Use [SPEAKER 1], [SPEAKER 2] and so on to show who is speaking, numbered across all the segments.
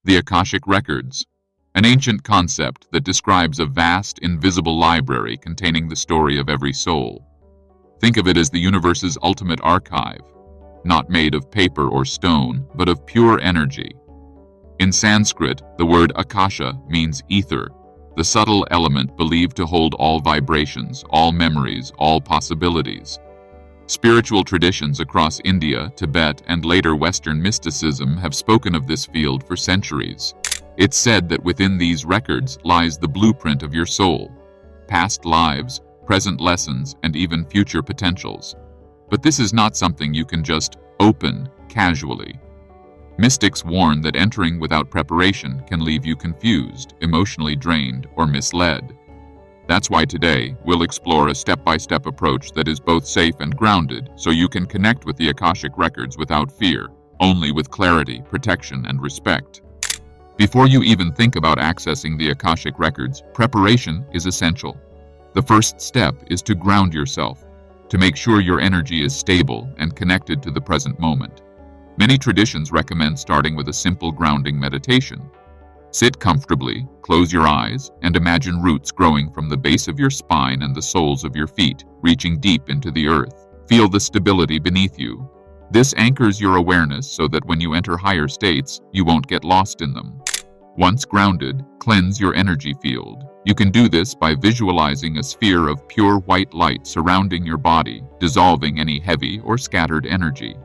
[SPEAKER 1] The Akashic Records, an ancient concept that describes a vast, invisible library containing the story of every soul. Think of it as the universe's ultimate archive, not made of paper or stone, but of pure energy. In Sanskrit, the word Akasha means ether, the subtle element believed to hold all vibrations, all memories, all possibilities. Spiritual traditions across India, Tibet, and later Western mysticism have spoken of this field for centuries. It's said that within these records lies the blueprint of your soul, past lives, present lessons, and even future potentials. But this is not something you can just open casually. Mystics warn that entering without preparation can leave you confused, emotionally drained, or misled. That's why today we'll explore a step-by-step approach that is both safe and grounded, so you can connect with the Akashic Records without fear, only with clarity, protection, and respect. Before you even think about accessing the Akashic Records, preparation is essential. The first step is to ground yourself, to make sure your energy is stable and connected to the present moment. Many traditions recommend starting with a simple grounding meditation. Sit comfortably, close your eyes, and imagine roots growing from the base of your spine and the soles of your feet, reaching deep into the earth. Feel the stability beneath you. This anchors your awareness so that when you enter higher states, you won't get lost in them. Once grounded, cleanse your energy field. You can do this by visualizing a sphere of pure white light surrounding your body, dissolving any heavy or scattered energy.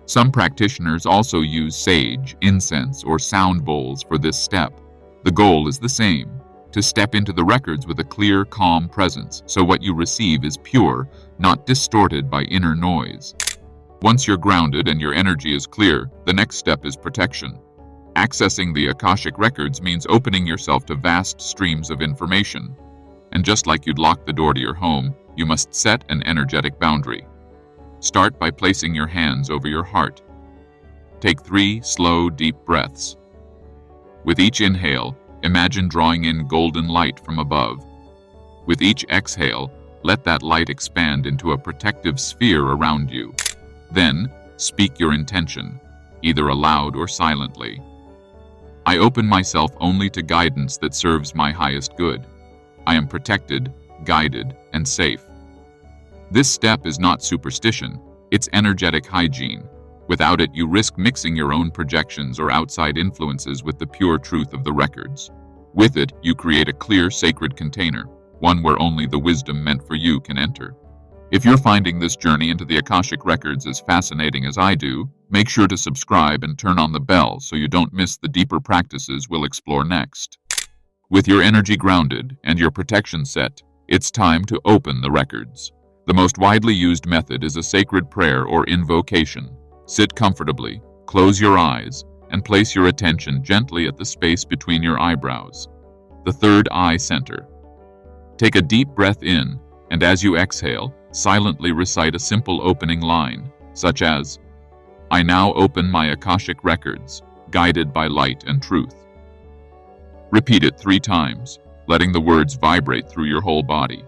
[SPEAKER 1] Some practitioners also use sage, incense, or sound bowls for this step. The goal is the same, to step into the records with a clear, calm presence, so what you receive is pure, not distorted by inner noise. Once you're grounded and your energy is clear, the next step is protection. Accessing the Akashic Records means opening yourself to vast streams of information. And just like you'd lock the door to your home, you must set an energetic boundary. Start by placing your hands over your heart. Take 3 slow, deep breaths. With each inhale, imagine drawing in golden light from above. With each exhale, let that light expand into a protective sphere around you. Then, speak your intention, either aloud or silently. I open myself only to guidance that serves my highest good. I am protected, guided, and safe. This step is not superstition, it's energetic hygiene. Without it, you risk mixing your own projections or outside influences with the pure truth of the records. With it, you create a clear, sacred container, one where only the wisdom meant for you can enter. If you're finding this journey into the Akashic Records as fascinating as I do, make sure to subscribe and turn on the bell so you don't miss the deeper practices we'll explore next. With your energy grounded and your protection set, it's time to open the records. The most widely used method is a sacred prayer or invocation. Sit comfortably, close your eyes, and place your attention gently at the space between your eyebrows, the third eye center. Take a deep breath in, and as you exhale, silently recite a simple opening line, such as, "I now open my Akashic Records, guided by light and truth." Repeat it 3 times, letting the words vibrate through your whole body.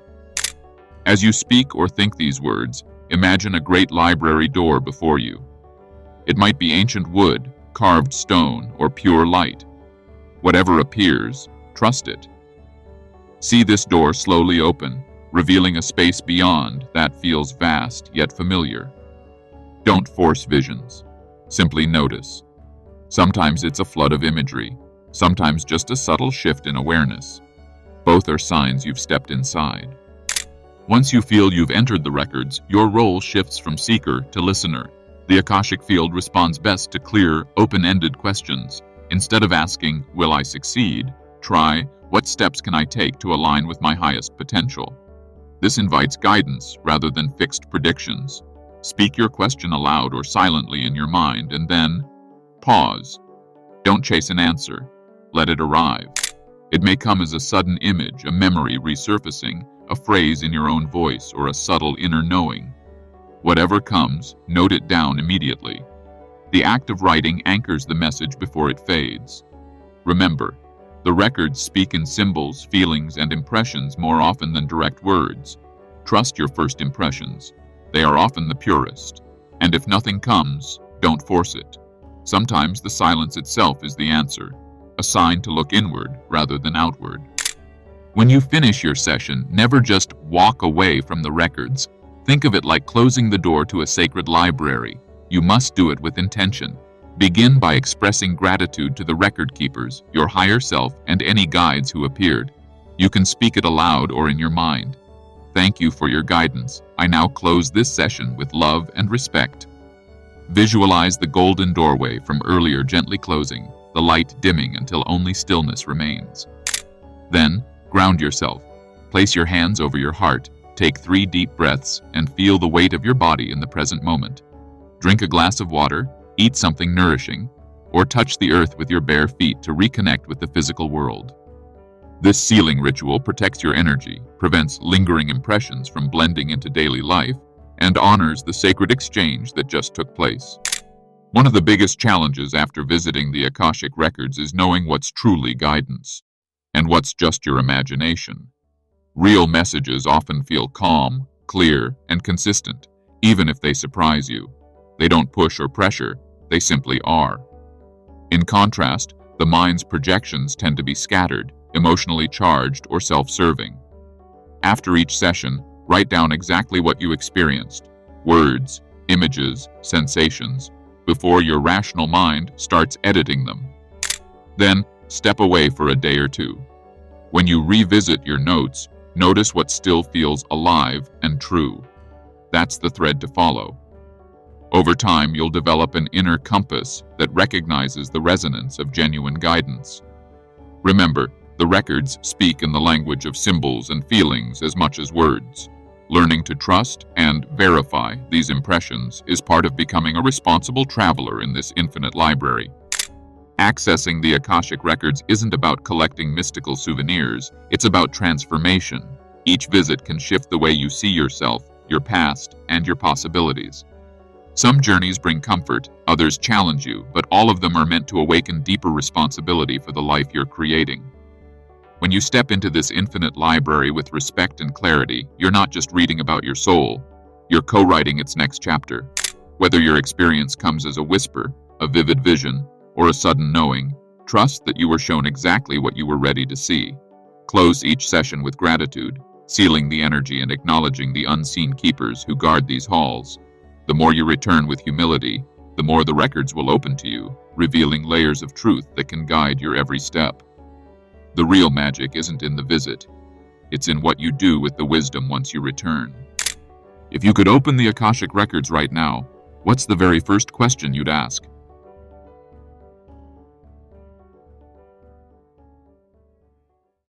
[SPEAKER 1] As you speak or think these words, imagine a great library door before you. It might be ancient wood, carved stone, or pure light. Whatever appears, trust it. See this door slowly open, revealing a space beyond that feels vast yet familiar. Don't force visions. Simply notice. Sometimes it's a flood of imagery, sometimes just a subtle shift in awareness. Both are signs you've stepped inside. Once you feel you've entered the records, your role shifts from seeker to listener. The Akashic field responds best to clear, open-ended questions. Instead of asking, "Will I succeed?" try, "What steps can I take to align with my highest potential?" This invites guidance rather than fixed predictions. Speak your question aloud or silently in your mind, and then pause. Don't chase an answer. Let it arrive. It may come as a sudden image, a memory resurfacing, a phrase in your own voice, or a subtle inner knowing. Whatever comes, note it down immediately. The act of writing anchors the message before it fades. Remember, the records speak in symbols, feelings, and impressions more often than direct words. Trust your first impressions. They are often the purest. And if nothing comes, don't force it. Sometimes the silence itself is the answer, a sign to look inward rather than outward. When you finish your session, never just walk away from the records. Think of it like closing the door to a sacred library. You must do it with intention. Begin by expressing gratitude to the record keepers, your higher self, and any guides who appeared. You can speak it aloud or in your mind. Thank you for your guidance. I now close this session with love and respect. Visualize the golden doorway from earlier gently closing, the light dimming until only stillness remains. Then, ground yourself. Place your hands over your heart, take 3 deep breaths, and feel the weight of your body in the present moment. Drink a glass of water, eat something nourishing, or touch the earth with your bare feet to reconnect with the physical world. This sealing ritual protects your energy, prevents lingering impressions from blending into daily life, and honors the sacred exchange that just took place. One of the biggest challenges after visiting the Akashic Records is knowing what's truly guidance, and what's just your imagination. Real messages often feel calm, clear, and consistent, even if they surprise you. They don't push or pressure, they simply are. In contrast, the mind's projections tend to be scattered, emotionally charged, or self-serving. After each session, write down exactly what you experienced, words, images, sensations, before your rational mind starts editing them. Then, step away for a day or two. When you revisit your notes, notice what still feels alive and true. That's the thread to follow. Over time, you'll develop an inner compass that recognizes the resonance of genuine guidance. Remember, the records speak in the language of symbols and feelings as much as words. Learning to trust and verify these impressions is part of becoming a responsible traveler in this infinite library. Accessing the Akashic Records isn't about collecting mystical souvenirs, it's about transformation. Each visit can shift the way you see yourself, your past, and your possibilities. Some journeys bring comfort, others challenge you, but all of them are meant to awaken deeper responsibility for the life you're creating. When you step into this infinite library with respect and clarity, you're not just reading about your soul, you're co-writing its next chapter. Whether your experience comes as a whisper, a vivid vision, or a sudden knowing, trust that you were shown exactly what you were ready to see. Close each session with gratitude, sealing the energy and acknowledging the unseen keepers who guard these halls. The more you return with humility, the more the records will open to you, revealing layers of truth that can guide your every step. The real magic isn't in the visit. It's in what you do with the wisdom once you return. If you could open the Akashic Records right now, what's the very first question you'd ask?